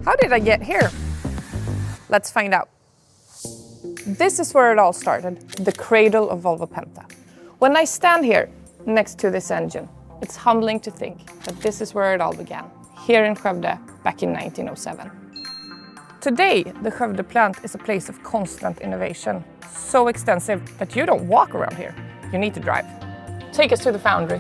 How did I get here? Let's find out. This is where it all started, the cradle of Volvo Penta. When I stand here next to this engine, it's humbling to think that this is where it all began, here in Skövde back in 1907. Today, the Skövde plant is a place of constant innovation, so extensive that you don't walk around here, you need to drive. Take us to the Foundry.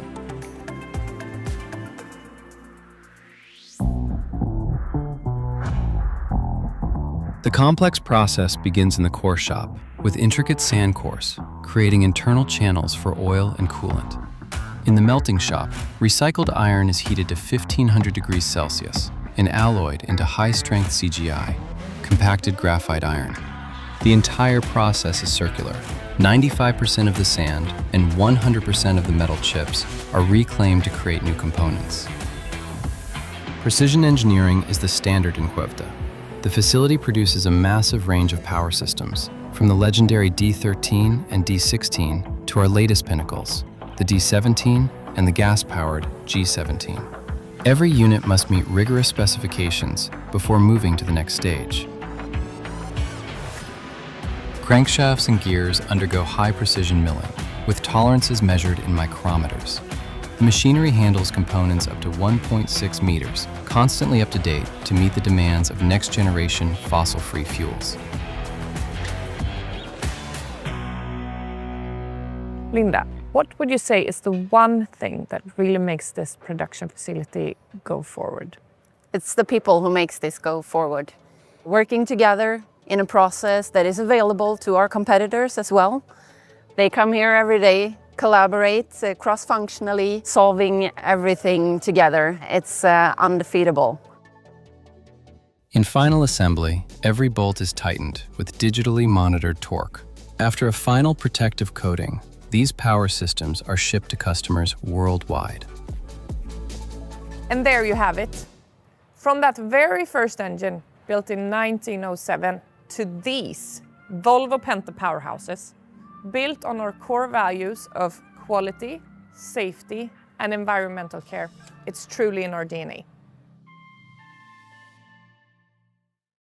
The complex process begins in the core shop, with intricate sand cores, creating internal channels for oil and coolant. In the melting shop, recycled iron is heated to 1500 degrees Celsius and alloyed into high-strength CGI, compacted graphite iron. The entire process is circular. 95% of the sand and 100% of the metal chips are reclaimed to create new components. Precision engineering is the standard in Skövde. The facility produces a massive range of power systems, from the legendary D13 and D16 to our latest pinnacles, the D17 and the gas-powered G17. Every unit must meet rigorous specifications before moving to the next stage. Crankshafts and gears undergo high-precision milling, with tolerances measured in micrometers. The machinery handles components up to 1.6 meters, constantly up to date to meet the demands of next-generation fossil-free fuels. Linda, what would you say is the one thing that really makes this production facility go forward? It's the people who makes this go forward. Working together in a process that is available to our competitors as well. They come here every day, collaborate cross-functionally, solving everything together. It's undefeatable. In final assembly, every bolt is tightened with digitally monitored torque. After a final protective coating, these power systems are shipped to customers worldwide. And there you have it. From that very first engine, built in 1907, to these Volvo Penta powerhouses, built on our core values of quality, safety, and environmental care. It's truly in our DNA.